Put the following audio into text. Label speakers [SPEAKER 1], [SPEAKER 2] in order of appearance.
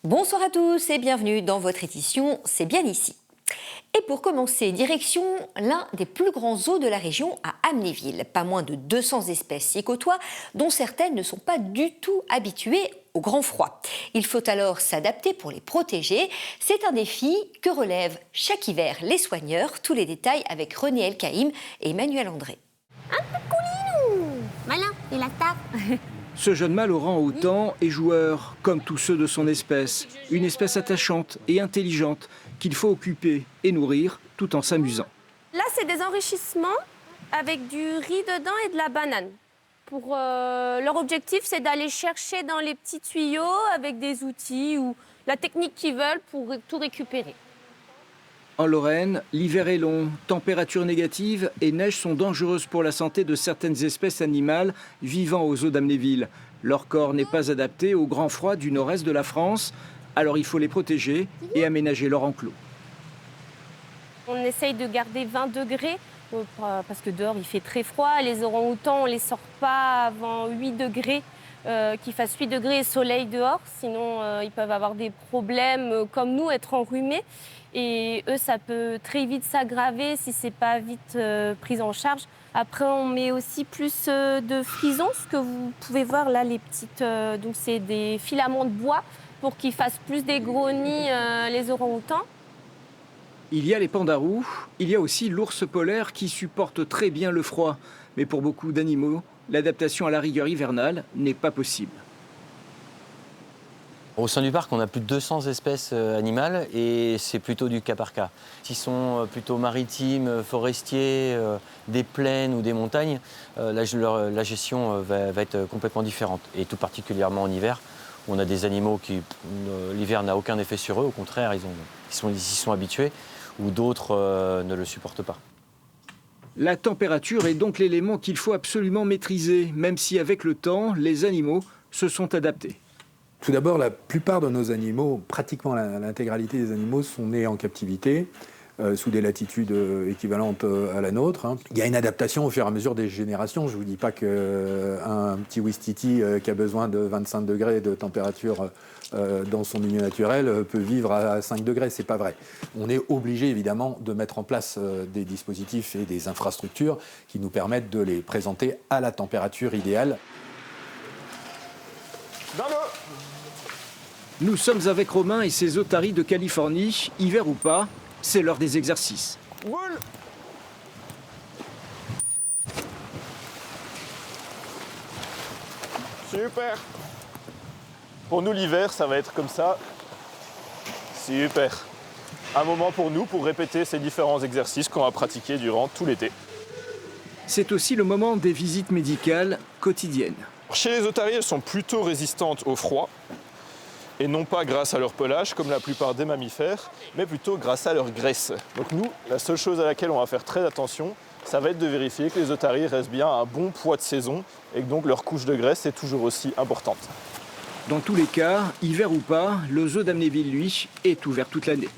[SPEAKER 1] Bonsoir à tous et bienvenue dans votre édition C'est bien ici. Et pour commencer, direction l'un des plus grands zoos de la région à Amnéville. Pas moins de 200 espèces y côtoient, dont certaines ne sont pas du tout habituées au grand froid. Il faut alors s'adapter pour les protéger. C'est un défi que relèvent chaque hiver les soigneurs. Tous les détails avec René Elkaïm et Emmanuel André.
[SPEAKER 2] Un peu coulinou. Malin, il la tape.
[SPEAKER 3] Ce jeune mâle au rang hautain est joueur, comme tous ceux de son espèce. Une espèce attachante et intelligente qu'il faut occuper et nourrir tout en s'amusant.
[SPEAKER 4] Là, c'est des enrichissements avec du riz dedans et de la banane. Leur objectif, c'est d'aller chercher dans les petits tuyaux avec des outils ou la technique qu'ils veulent pour tout récupérer.
[SPEAKER 3] En Lorraine, l'hiver est long, températures négatives et neige sont dangereuses pour la santé de certaines espèces animales vivant aux eaux d'Amnéville. Leur corps n'est pas adapté au grand froid du nord-est de la France, alors il faut les protéger et aménager leur enclos.
[SPEAKER 4] On essaye de garder 20 degrés parce que dehors il fait très froid. Les orang-outans, on ne les sort pas avant 8 degrés, qu'il fasse 8 degrés et soleil dehors. Sinon, ils peuvent avoir des problèmes comme nous, être enrhumés. Et eux, ça peut très vite s'aggraver si ce n'est pas vite pris en charge. Après, on met aussi plus de frisons, ce que vous pouvez voir là, les petites. Donc, c'est des filaments de bois pour qu'ils fassent plus des gros nids, les orang-outans.
[SPEAKER 3] Il y a les pandarous, il y a aussi l'ours polaire qui supporte très bien le froid. Mais pour beaucoup d'animaux, l'adaptation à la rigueur hivernale n'est pas possible.
[SPEAKER 5] Au sein du parc, on a plus de 200 espèces animales et c'est plutôt du cas par cas. S'ils sont plutôt maritimes, forestiers, des plaines ou des montagnes, la gestion va être complètement différente. Et tout particulièrement en hiver, où on a des animaux qui, l'hiver n'a aucun effet sur eux, au contraire, ils y sont habitués, ou d'autres ne le supportent pas.
[SPEAKER 3] La température est donc l'élément qu'il faut absolument maîtriser, même si avec le temps, les animaux se sont adaptés.
[SPEAKER 6] Tout d'abord, la plupart de nos animaux, pratiquement l'intégralité des animaux, sont nés en captivité, sous des latitudes équivalentes à la nôtre. Il y a une adaptation au fur et à mesure des générations. Je ne vous dis pas qu'un petit ouistiti qui a besoin de 25 degrés de température dans son milieu naturel peut vivre à 5 degrés. Ce n'est pas vrai. On est obligé, évidemment, de mettre en place des dispositifs et des infrastructures qui nous permettent de les présenter à la température idéale.
[SPEAKER 7] Dans l'eau.
[SPEAKER 3] Nous sommes avec Romain et ses otaries de Californie. Hiver ou pas, c'est l'heure des exercices.
[SPEAKER 7] Boule. Super. Pour nous, l'hiver, ça va être comme ça. Super. Un moment pour nous pour répéter ces différents exercices qu'on va pratiquer durant tout l'été.
[SPEAKER 3] C'est aussi le moment des visites médicales quotidiennes.
[SPEAKER 7] Chez les otaries, elles sont plutôt résistantes au froid. Et non pas grâce à leur pelage, comme la plupart des mammifères, mais plutôt grâce à leur graisse. Donc nous, la seule chose à laquelle on va faire très attention, ça va être de vérifier que les otaries restent bien à un bon poids de saison et que donc leur couche de graisse est toujours aussi importante.
[SPEAKER 3] Dans tous les cas, hiver ou pas, le zoo d'Amnéville, lui, est ouvert toute l'année.